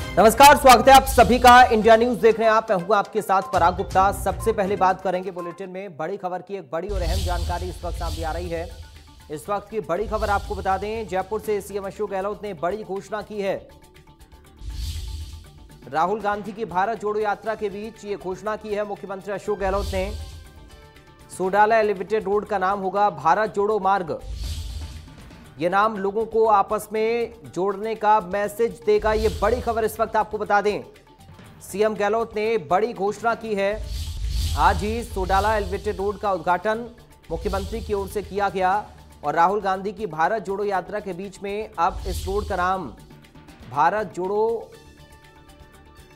नमस्कार, स्वागत है आप सभी का। इंडिया न्यूज देख रहे हैं आप। मैं हूं आपके साथ पराग गुप्ता। सबसे पहले बात करेंगे बुलेटिन में बड़ी खबर की। एक बड़ी और अहम जानकारी इस वक्त सामने आ रही है। इस वक्त की बड़ी खबर आपको बता दें, जयपुर से सीएम अशोक गहलोत ने बड़ी घोषणा की है। राहुल गांधी की भारत जोड़ो यात्रा के बीच ये घोषणा की है मुख्यमंत्री अशोक गहलोत ने। सोडाला एलिवेटेड रोड का नाम होगा भारत जोड़ो मार्ग। ये नाम लोगों को आपस में जोड़ने का मैसेज देगा। ये बड़ी खबर इस वक्त आपको बता दें, सीएम गहलोत ने बड़ी घोषणा की है। आज ही सोडाला एलिवेटेड रोड का उद्घाटन मुख्यमंत्री की ओर से किया गया और राहुल गांधी की भारत जोड़ो यात्रा के बीच में अब इस रोड का नाम भारत जोड़ो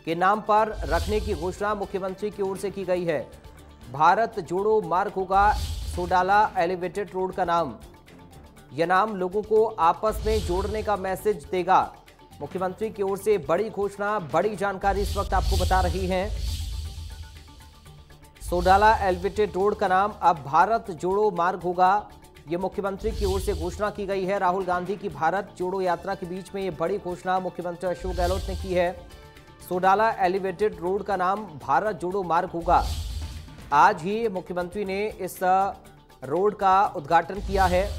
के नाम पर रखने की घोषणा मुख्यमंत्री की ओर से की गई है। भारत जोड़ो मार्ग होगा सोडाला एलिवेटेड रोड का नाम। यह नाम लोगों को आपस में जोड़ने का मैसेज देगा। मुख्यमंत्री की ओर से बड़ी घोषणा, बड़ी जानकारी इस वक्त आपको बता रही हैं। सोडाला एलिवेटेड रोड का नाम अब भारत जोड़ो मार्ग होगा। यह मुख्यमंत्री की ओर से घोषणा की गई है। राहुल गांधी की भारत जोड़ो यात्रा के बीच में यह बड़ी घोषणा मुख्यमंत्री अशोक गहलोत ने की है। सोडाला एलिवेटेड रोड का नाम भारत जोड़ो मार्ग होगा। आज ही मुख्यमंत्री ने इस रोड का उद्घाटन किया है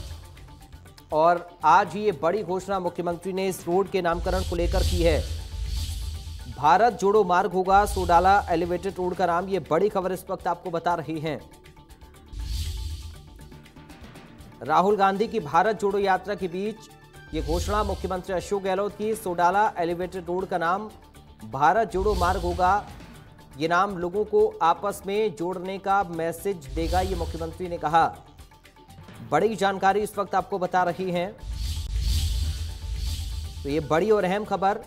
और आज ही ये बड़ी घोषणा मुख्यमंत्री ने इस रोड के नामकरण को लेकर की है। भारत जोड़ो मार्ग होगा सोडाला एलिवेटेड रोड का नाम। ये बड़ी खबर इस वक्त आपको बता रही हैं। राहुल गांधी की भारत जोड़ो यात्रा के बीच ये घोषणा मुख्यमंत्री अशोक गहलोत की। सोडाला एलिवेटेड रोड का नाम भारत जोड़ो मार्ग होगा। ये नाम लोगों को आपस में जोड़ने का मैसेज देगा, ये मुख्यमंत्री ने कहा। बड़ी जानकारी इस वक्त आपको बता रही हैं। तो ये बड़ी और अहम खबर,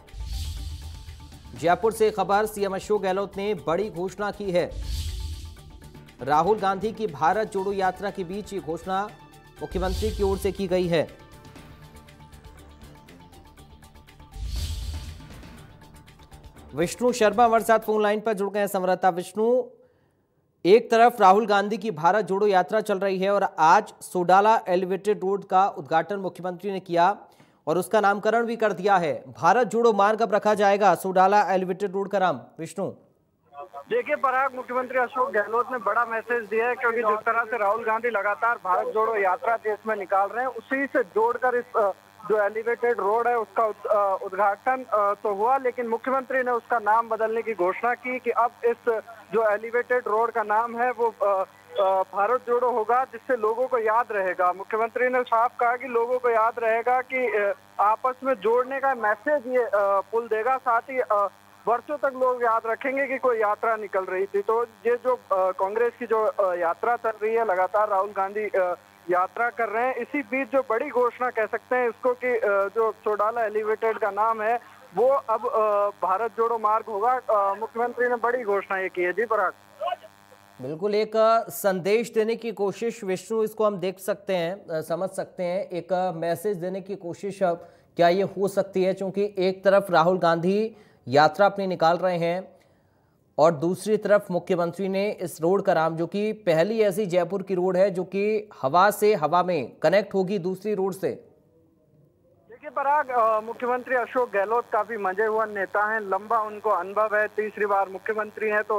जयपुर से खबर, सीएम अशोक गहलोत ने बड़ी घोषणा की है। राहुल गांधी की भारत जोड़ो यात्रा के बीच ये घोषणा मुख्यमंत्री की ओर से की गई है। विष्णु शर्मा हमारे साथ फोन लाइन पर जुड़ गए हैं। संवाददाता विष्णु, एक तरफ राहुल गांधी की भारत जोड़ो यात्रा चल रही है और आज सोडाला एलिवेटेड रोड का उद्घाटन मुख्यमंत्री ने किया और उसका नामकरण भी कर दिया है। भारत जोड़ो मार्ग अब रखा जाएगा सोडाला एलिवेटेड रोड का नाम। विष्णु, देखिए पराग, मुख्यमंत्री अशोक गहलोत ने बड़ा मैसेज दिया है, क्योंकि जिस तरह से राहुल गांधी लगातार भारत जोड़ो यात्रा देश में निकाल रहे हैं, उसी से जोड़कर इस जो एलिवेटेड रोड है उसका उद्घाटन तो हुआ, लेकिन मुख्यमंत्री ने उसका नाम बदलने की घोषणा की कि अब इस जो एलिवेटेड रोड का नाम है वो भारत जोड़ो होगा, जिससे लोगों को याद रहेगा। मुख्यमंत्री ने साफ कहा कि लोगों को याद रहेगा कि आपस में जोड़ने का मैसेज ये पुल देगा। साथ ही वर्षों तक लोग याद रखेंगे कि कोई यात्रा निकल रही थी। तो ये जो कांग्रेस की जो यात्रा चल रही है, लगातार राहुल गांधी यात्रा कर रहे हैं, इसी बीच जो बड़ी घोषणा कह सकते हैं इसको कि जो सोडाला एलिवेटेड का नाम है वो अब भारत जोड़ो मार्ग होगा। मुख्यमंत्री ने बड़ी घोषणा ये की है। जी पराग, बिल्कुल एक संदेश देने की कोशिश विष्णु, इसको हम देख सकते हैं, समझ सकते हैं। एक मैसेज देने की कोशिश क्या ये हो सकती है, क्योंकि एक तरफ राहुल गांधी यात्रा अपनी निकाल रहे हैं और दूसरी तरफ मुख्यमंत्री ने इस रोड का नाम, जो कि पहली ऐसी जयपुर की रोड है जो कि हवा से हवा में कनेक्ट होगी दूसरी रोड से। देखिए पराग, मुख्यमंत्री अशोक गहलोत काफी मंजे हुआ नेता हैं, लंबा उनको अनुभव है, तीसरी बार मुख्यमंत्री हैं, तो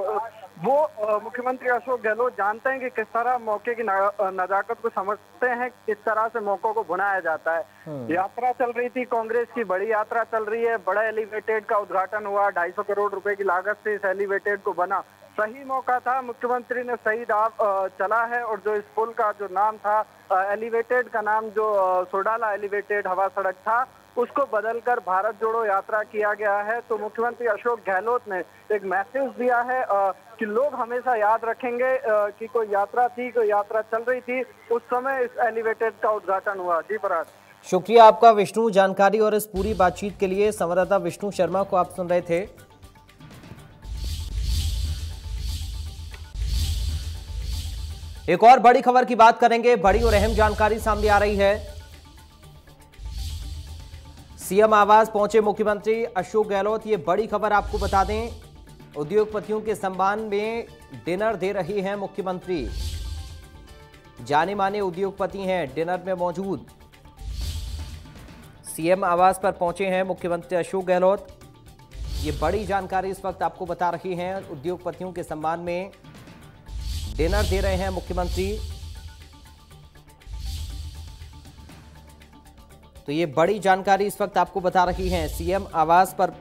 वो मुख्यमंत्री अशोक गहलोत जानते हैं कि किस तरह मौके की नजाकत को समझते हैं, किस तरह से मौकों को भुनाया जाता है। यात्रा चल रही थी, कांग्रेस की बड़ी यात्रा चल रही है, बड़ा एलिवेटेड का उद्घाटन हुआ, 250 करोड़ रुपए की लागत से इस एलिवेटेड को बना। सही मौका था, मुख्यमंत्री ने सही दाव चला है और जो इस पुल का जो नाम था एलिवेटेड का नाम जो सोडाला एलिवेटेड हवा सड़क था, उसको बदलकर भारत जोड़ो यात्रा किया गया है। तो मुख्यमंत्री अशोक गहलोत ने एक मैसेज दिया है कि लोग हमेशा याद रखेंगे कि कोई यात्रा थी, कोई यात्रा चल रही थी, उस समय इस एलिवेटेड का उद्घाटन हुआ। जी पराग, शुक्रिया आपका विष्णु, जानकारी और इस पूरी बातचीत के लिए। संवाददाता विष्णु शर्मा को आप सुन रहे थे। एक और बड़ी खबर की बात करेंगे, बड़ी और अहम जानकारी सामने आ रही है। सीएम आवास पहुंचे मुख्यमंत्री अशोक गहलोत। ये बड़ी खबर आपको बता दें, उद्योगपतियों के सम्मान में डिनर दे रही हैं मुख्यमंत्री। जाने माने उद्योगपति हैं डिनर में मौजूद। सीएम आवास पर पहुंचे हैं मुख्यमंत्री अशोक गहलोत। ये बड़ी जानकारी इस वक्त आपको बता रही हैं। उद्योगपतियों के सम्मान में डिनर दे रहे हैं मुख्यमंत्री। तो ये बड़ी जानकारी इस वक्त आपको बता रही हैं। सीएम आवास पर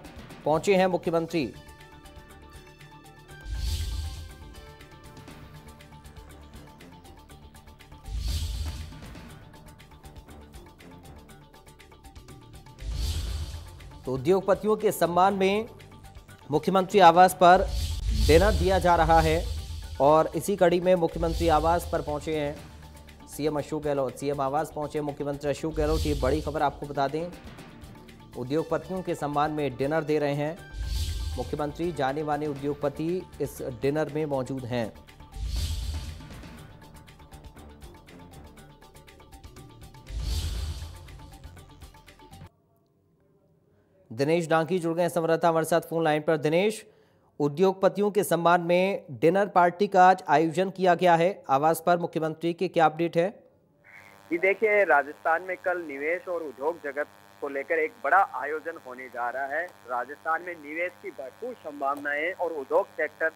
पहुंचे हैं मुख्यमंत्री। तो उद्योगपतियों के सम्मान में मुख्यमंत्री आवास पर डिनर दिया जा रहा है और इसी कड़ी में मुख्यमंत्री आवास पर पहुंचे हैं सीएम अशोक गहलोत। सीएम आवास पहुंचे मुख्यमंत्री अशोक गहलोत। ये बड़ी खबर आपको बता दें, उद्योगपतियों के सम्मान में डिनर दे रहे हैं मुख्यमंत्री। जाने माने उद्योगपति इस डिनर में मौजूद हैं। दिनेश डांकी जुड़ गए संवाददाता हमारे साथ फोन लाइन पर। दिनेश, उद्योगपतियों के सम्मान में डिनर पार्टी का आज आयोजन किया गया है आवास पर मुख्यमंत्री के, क्या अपडेट है? जी देखिए, राजस्थान में कल निवेश और उद्योग जगत को लेकर एक बड़ा आयोजन होने जा रहा है। राजस्थान में निवेश की भरपूर संभावनाएं और उद्योग सेक्टर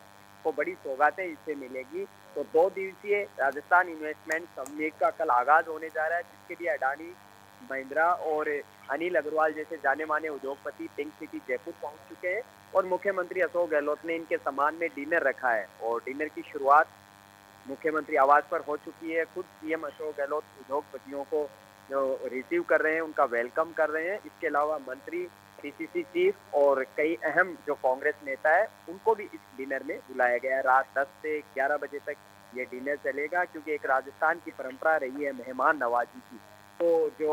को बड़ी सौगातें इससे मिलेगी। तो 2 दिवसीय राजस्थान इन्वेस्टमेंट समिट का कल आगाज होने जा रहा है, जिसके लिए अडानी, महिंद्रा और अनिल अग्रवाल जैसे जाने माने उद्योगपति पिंक सिटी जयपुर पहुंच चुके हैं और मुख्यमंत्री अशोक गहलोत ने इनके सम्मान में डिनर रखा है। और डिनर की शुरुआत मुख्यमंत्री आवास पर हो चुकी है। खुद सीएम अशोक गहलोत उद्योगपतियों को जो रिसीव कर रहे हैं, उनका वेलकम कर रहे हैं। इसके अलावा मंत्री, पीसीसी चीफ और कई अहम जो कांग्रेस नेता है, उनको भी इस डिनर में बुलाया गया है। रात 10 से 11 बजे तक ये डिनर चलेगा, क्योंकि एक राजस्थान की परंपरा रही है मेहमान नवाजी की। तो जो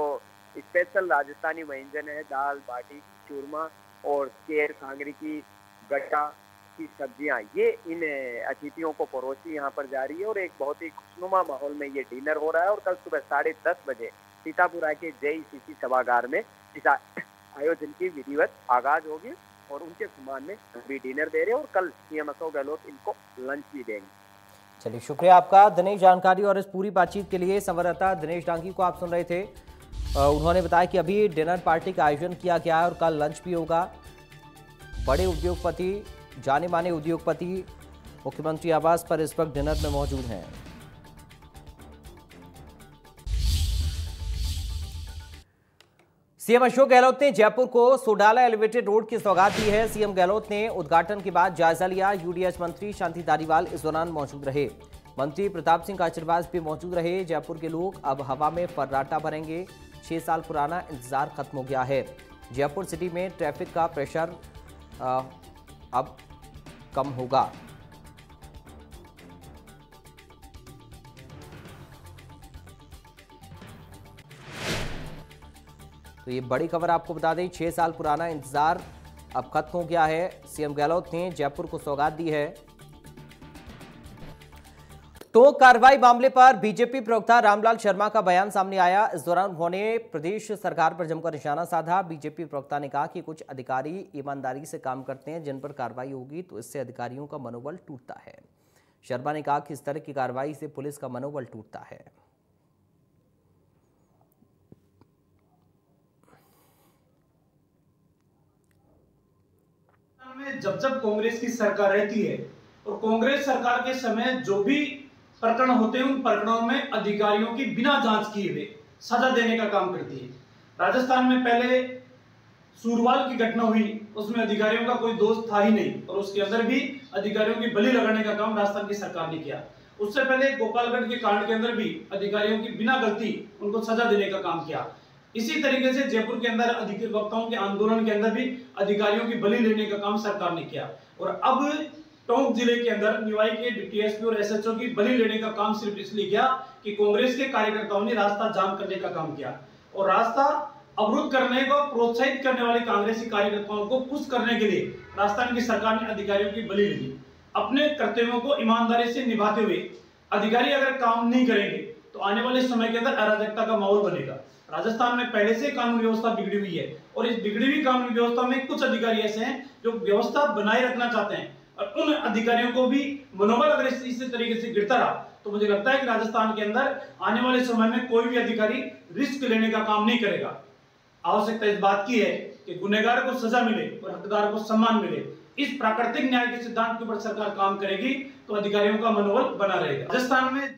स्पेशल राजस्थानी व्यंजन है, दाल बाटी चूरमा और केर कांगड़ी की गट्टा की सब्जियां, ये इन अतिथियों को परोसी यहाँ पर जा रही है और एक बहुत ही खुशनुमा माहौल में ये डिनर हो रहा है। और कल सुबह 10:30 बजे सीतापुरा के जेईसीसी सभागार में इस आयोजन की विधिवत आगाज होगी और उनके सम्मान में भी डिनर दे रहे हैं और कल सीएम अशोक गहलोत इनको लंच भी देंगे। चलिए, शुक्रिया आपका दिनेश जानकारी और इस पूरी बातचीत के लिए। संवाददाता दिनेश डांगी को आप सुन रहे थे। उन्होंने बताया कि अभी डिनर पार्टी का आयोजन किया गया है और कल लंच भी होगा। बड़े उद्योगपति, जाने माने उद्योगपति मुख्यमंत्री आवास पर इस वक्त डिनर में मौजूद हैं। सीएम अशोक गहलोत ने जयपुर को सोडाला एलिवेटेड रोड की सौगात दी है। सीएम गहलोत ने उद्घाटन के बाद जायजा लिया। यूडीएच मंत्री शांति धारीवाल इस दौरान मौजूद रहे। मंत्री प्रताप सिंह काचरवास भी मौजूद रहे। जयपुर के लोग अब हवा में फर्राटा भरेंगे। 6 साल पुराना इंतजार खत्म हो गया है। जयपुर सिटी में ट्रैफिक का प्रेशर अब कम होगा। तो ये बड़ी खबर आपको बता दें, 6 साल पुराना इंतजार अब खत्म हो गया है। सीएम गहलोत ने जयपुर को सौगात दी है। तो कार्रवाई मामले पर बीजेपी प्रवक्ता रामलाल शर्मा का बयान सामने आया। इस दौरान उन्होंने प्रदेश सरकार पर जमकर निशाना साधा। बीजेपी प्रवक्ता ने कहा कि कुछ अधिकारी ईमानदारी से काम करते हैं, जिन पर कार्रवाई होगी तो इससे अधिकारियों का मनोबल टूटता है। शर्मा ने कहा कि इस तरह की कार्रवाई से पुलिस का मनोबल टूटता है। जब जब कांग्रेस की सरकार रहती है और कांग्रेस सरकार के समय जो भी प्रकरण होते हैं, उन प्रकरणों में अधिकारियों की बिना जांच किए हुए सजा देने का काम करती है। राजस्थान में पहले सूरवाल की घटना हुई, उसमें अधिकारियों का कोई दोष था ही नहीं और उसके अंदर भी अधिकारियों की बलि लगाने का काम राजस्थान की सरकार ने किया। उससे पहले गोपालगंज के कांड के अंदर भी अधिकारियों की बिना गलती उनको सजा देने का काम किया। इसी तरीके से जयपुर के अंदर अधिवक्ताओं के आंदोलन के अंदर भी अधिकारियों की बलि लेने का काम सरकार ने किया। और अब टोंक जिले के अंदर निवाई के डिप्टी एसपी और एसएचओ की बलि लेने का काम सिर्फ इसलिए किया कि कांग्रेस के कार्यकर्ताओं ने रास्ता जाम करने का काम किया और रास्ता अवरुद्ध करने को प्रोत्साहित करने वाले कांग्रेसी कार्यकर्ताओं को पुश करने के लिए राजस्थान की सरकार ने अधिकारियों की बलि ली। अपने कर्तव्यों को ईमानदारी से निभाते हुए अधिकारी अगर काम नहीं करेंगे तो आने वाले समय के अंदर अराजकता का माहौल बनेगा। राजस्थान में पहले से कानून व्यवस्था बिगड़ी हुई है और इस बिगड़ी हुई कानून व्यवस्था में कुछ अधिकारी ऐसे हैं जो व्यवस्था बनाए रखना चाहते हैं और उन अधिकारियों को भी मनोबल अगर इसी तरीके से गिरता रहा तो मुझे लगता है कि राजस्थान के अंदर आने वाले समय में कोई भी अधिकारी रिस्क लेने का काम नहीं करेगा। आवश्यकता इस बात की है कि गुनहगार को सजा मिले और हकदार को सम्मान मिले। इस प्राकृतिक न्याय के सिद्धांत के ऊपर सरकार काम करेगी तो अधिकारियों का मनोबल बना रहेगा। राजस्थान में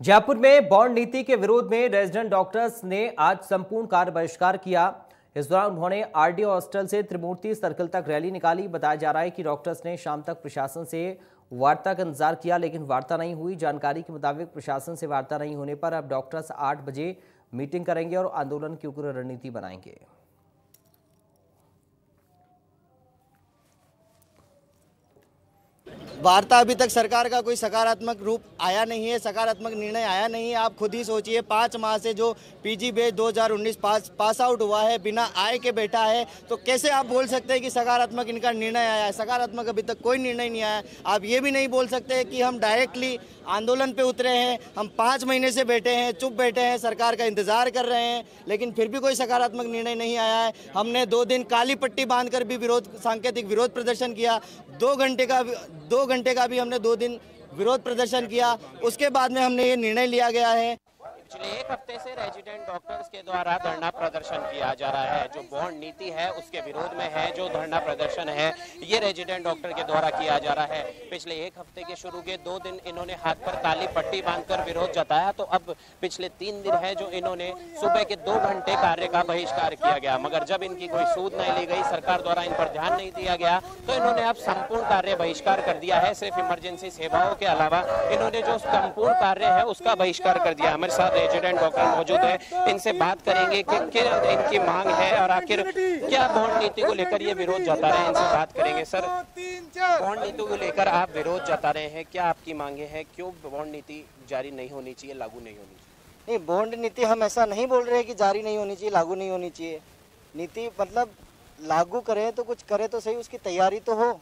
जयपुर में बॉन्ड नीति के विरोध में रेजिडेंट डॉक्टर्स ने आज संपूर्ण कार्य बहिष्कार किया। इस दौरान उन्होंने आरडीओ हॉस्टल से त्रिमूर्ति सर्कल तक रैली निकाली। बताया जा रहा है कि डॉक्टर्स ने शाम तक प्रशासन से वार्ता का इंतजार किया, लेकिन वार्ता नहीं हुई। जानकारी के मुताबिक प्रशासन से वार्ता नहीं होने पर अब डॉक्टर्स 8 बजे मीटिंग करेंगे और आंदोलन की उग्र रणनीति बनाएंगे। वार्ता अभी तक सरकार का कोई सकारात्मक रूप आया नहीं है, सकारात्मक निर्णय आया नहीं है। आप खुद ही सोचिए, 5 माह से जो पीजी बैच 2019 पास आउट हुआ है, बिना आय के बैठा है, तो कैसे आप बोल सकते हैं कि सकारात्मक इनका निर्णय आया है? सकारात्मक अभी तक कोई निर्णय नहीं आया। आप ये भी नहीं बोल सकते कि हम डायरेक्टली आंदोलन पे उतरे हैं, हम 5 महीने से बैठे हैं, चुप बैठे हैं, सरकार का इंतजार कर रहे हैं, लेकिन फिर भी कोई सकारात्मक निर्णय नहीं आया है। हमने 2 दिन काली पट्टी बांधकर भी सांकेतिक विरोध प्रदर्शन किया। 2 घंटे का भी हमने 2 दिन विरोध प्रदर्शन किया। उसके बाद में हमने ये निर्णय लिया गया है। पिछले 1 हफ्ते से रेजिडेंट डॉक्टर्स के द्वारा धरना प्रदर्शन किया जा रहा है। जो बॉन्ड नीति है उसके विरोध में है, जो धरना प्रदर्शन है ये रेजिडेंट डॉक्टर के द्वारा किया जा रहा है। पिछले 1 हफ्ते के शुरू के 2 दिन इन्होंने हाथ पर काली पट्टी बांधकर विरोध जताया, तो अब पिछले 3 दिन है जो इन्होंने सुबह के 2 घंटे कार्य का बहिष्कार किया गया। मगर जब इनकी कोई सूद नहीं ली गई, सरकार द्वारा इन पर ध्यान नहीं दिया गया, तो इन्होंने अब संपूर्ण कार्य बहिष्कार कर दिया है। सिर्फ इमरजेंसी सेवाओं के अलावा इन्होंने जो संपूर्ण कार्य है उसका बहिष्कार कर दिया। हमारे साथ रेजिडेंट डॉक्टर मौजूद है, इनसे बात करेंगे कि क्या इनकी मांग है और आखिर क्या बॉन्ड नीति को लेकर ये विरोध जता रहे हैं। इनसे बात करेंगे। सर, बॉन्ड नीति को लेकर आप विरोध जता रहे हैं, क्या आपकी मांगे हैं? क्यों बॉन्ड नीति जारी नहीं होनी चाहिए, लागू नहीं होनी चाहिए? नहीं, बॉन्ड नीति हम ऐसा नहीं बोल रहे हैं कि जारी नहीं होनी चाहिए, लागू नहीं होनी चाहिए। नीति मतलब लागू करें तो कुछ करें तो सही, उसकी तैयारी तो हो।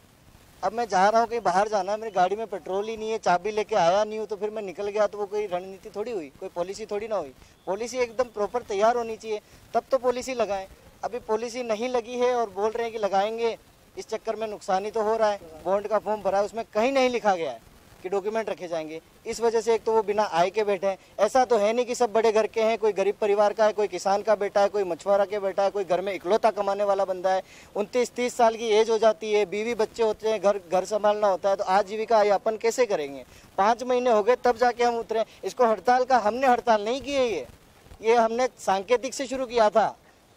अब मैं जा रहा हूँ कहीं बाहर जाना है, मेरी गाड़ी में पेट्रोल ही नहीं है, चाबी लेके आया नहीं हूँ, तो फिर मैं निकल गया तो वो कोई रणनीति थोड़ी हुई, कोई पॉलिसी थोड़ी ना हुई। पॉलिसी एकदम प्रॉपर तैयार होनी चाहिए, तब तो पॉलिसी लगाएं। अभी पॉलिसी नहीं लगी है और बोल रहे हैं कि लगाएंगे, इस चक्कर में नुकसान ही तो हो रहा है। बॉन्ड का फॉर्म भरा है, उसमें कहीं नहीं लिखा गया है कि डॉक्यूमेंट रखे जाएंगे। इस वजह से एक तो वो बिना आय के बैठे हैं। ऐसा तो है नहीं कि सब बड़े घर के हैं, कोई गरीब परिवार का है, कोई किसान का बेटा है, कोई मछुआरा के बेटा है, कोई घर में इकलौता कमाने वाला बंदा है। 29-30 साल की एज हो जाती है, बीवी बच्चे होते हैं, घर संभालना होता है, तो आजीविका यापन कैसे करेंगे? 5 महीने हो गए तब जाके हम उतरे। इसको हड़ताल का हमने हड़ताल नहीं की है, ये हमने सांकेतिक से शुरू किया था।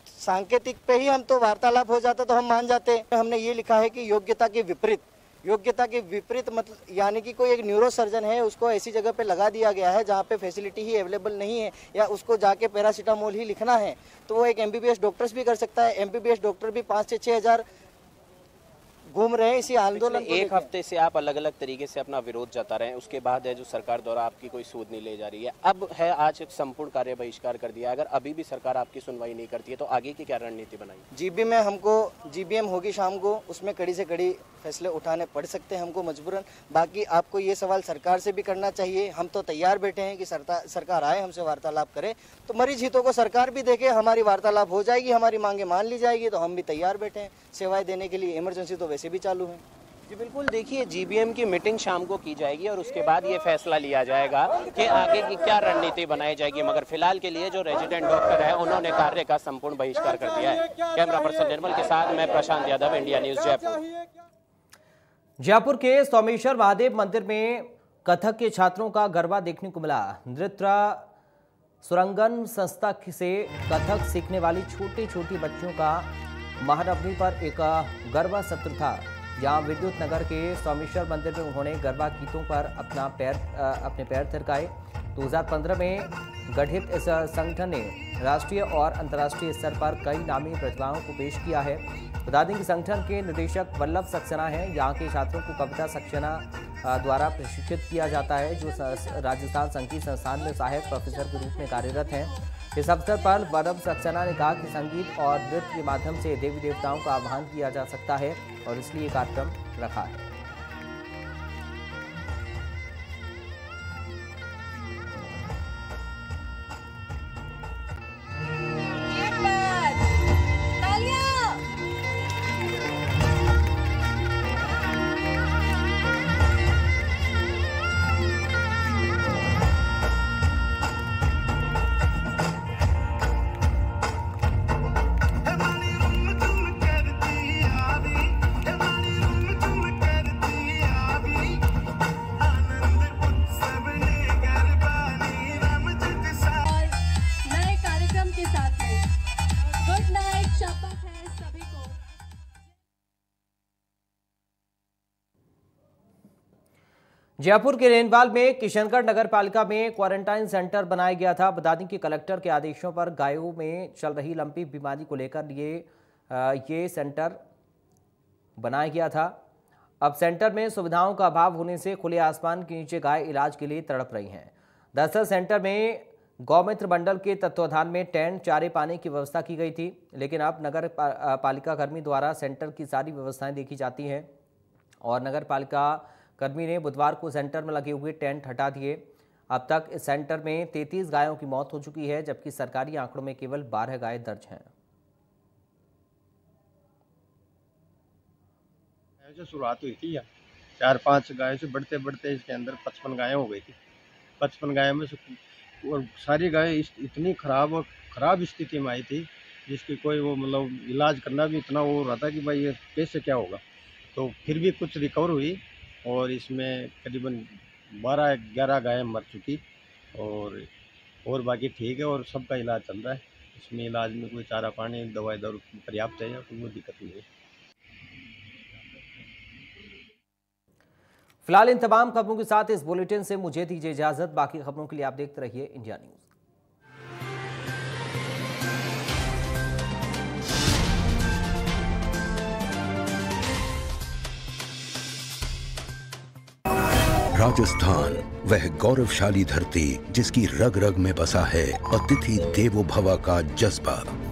सांकेतिक पे ही हम तो वार्तालाप हो जाता तो हम मान जाते। हमने ये लिखा है कि योग्यता के विपरीत मतलब यानी कि कोई एक न्यूरो सर्जन है, उसको ऐसी जगह पे लगा दिया गया है जहाँ पे फैसिलिटी ही अवेलेबल नहीं है, या उसको जाके पैरासीटामोल ही लिखना है, तो वो एक एमबीबीएस डॉक्टर्स भी कर सकता है। एमबीबीएस डॉक्टर भी 5 से 6 हज़ार घूम रहे हैं इसी आंदोलन को। 1 हफ्ते से आप अलग अलग तरीके से अपना विरोध जता रहे हैं, उसके बाद है जो सरकार द्वारा आपकी कोई सूद नहीं ले जा रही है। अब है आज एक संपूर्ण कार्य बहिष्कार कर दिया, अगर अभी भी सरकार आपकी सुनवाई नहीं करती है तो आगे की क्या रणनीति बनाई? जीबी में हमको जीबीएम होगी शाम को, उसमें कड़ी से कड़ी फैसले उठाने पड़ सकते हैं हमको मजबूरन। बाकी आपको ये सवाल सरकार से भी करना चाहिए। हम तो तैयार बैठे हैं कि सरकार आए, हमसे वार्तालाप करे, तो मरीज हितों को सरकार भी देखे, हमारी वार्तालाप हो जाएगी, हमारी मांगे मान ली जाएगी, तो हम भी तैयार बैठे हैं सेवाएं देने के लिए। इमरजेंसी तो वैसे भी चालू है। जी बिल्कुल, देखिए जीबीएम की मीटिंग शाम को की जाएगी और उसके बाद ये फैसला लिया जाएगा कि आगे की क्या रणनीति बनाई जाएगी। मगर फिलहाल के लिए जो रेजिडेंट डॉक्टर है उन्होंने कार्य का संपूर्ण बहिष्कार कर दिया है। कैमरा पर्सन निर्मल के साथ मैं प्रशांत यादव, इंडिया न्यूज जयपुर। जयपुर के सोमेश्वर महादेव मंदिर में कथक के छात्रों का गरबा देखने को मिला। नृत्य सुरंगन संस्था से कथक सीखने वाली छोटी छोटी बच्चियों का महानवमी पर एक गरबा सत्र था। यहाँ विद्युत नगर के सोमेश्वर मंदिर में उन्होंने गरबा गीतों पर अपने पैर थिरकाए। 2015 में गठित इस संगठन ने राष्ट्रीय और अंतर्राष्ट्रीय स्तर पर कई नामी प्रतिभाओं को पेश किया है। बता दें कि संगठन के निदेशक वल्लभ सक्सेना हैं। यहाँ के छात्रों को कविता सक्सेना द्वारा प्रशिक्षित किया जाता है, जो राजस्थान संगीत संस्थान में सहायक प्रोफेसर के रूप में कार्यरत हैं। इस अवसर पर वल्लभ सक्सेना ने कहा कि संगीत और नृत्य के माध्यम से देवी देवताओं का आह्वान किया जा सकता है और इसलिए कार्यक्रम रखा है। जयपुर के रेनवाल में किशनगढ़ नगर पालिका में क्वारंटाइन सेंटर बनाया गया था। बता दें कि कलेक्टर के आदेशों पर गायों में चल रही लंपी बीमारी को लेकर ये सेंटर बनाया गया था। अब सेंटर में सुविधाओं का अभाव होने से खुले आसमान के नीचे गाय इलाज के लिए तड़प रही हैं। दरअसल सेंटर में गौमित्र मंडल के तत्वाधान में टेंट, चारे, पानी की व्यवस्था की गई थी, लेकिन अब नगर पालिका कर्मी द्वारा सेंटर की सारी व्यवस्थाएं देखी जाती हैं और नगर पालिका कर्मी ने बुधवार को सेंटर में लगे हुए टेंट हटा दिए। अब तक इस सेंटर में 33 गायों की मौत हो चुकी है, जबकि सरकारी आंकड़ों में केवल 12 गायें दर्ज हैं। से शुरुआत हुई थी, 4-5 गायों से बढ़ते बढ़ते इसके अंदर 55 गायें हो गई थी। 55 गायों में से और सारी गायें इतनी खराब स्थिति में आई थी जिसकी कोई वो मतलब इलाज करना भी इतना वो रहा था कि भाई ये कैसे क्या होगा। तो फिर भी कुछ रिकवर हुई और इसमें करीबन 12-11 गायें मर चुकी और बाकी ठीक है और सबका इलाज चल रहा है। इसमें इलाज में कोई चारा पानी दवाई दारू पर्याप्त है या कोई दिक्कत नहीं है। फिलहाल इन तमाम खबरों के साथ इस बुलेटिन से मुझे दीजिए इजाजत। बाकी खबरों के लिए आप देखते रहिए इंडिया न्यूज। राजस्थान, वह गौरवशाली धरती जिसकी रग रग में बसा है अतिथि देवो भव का जज्बा।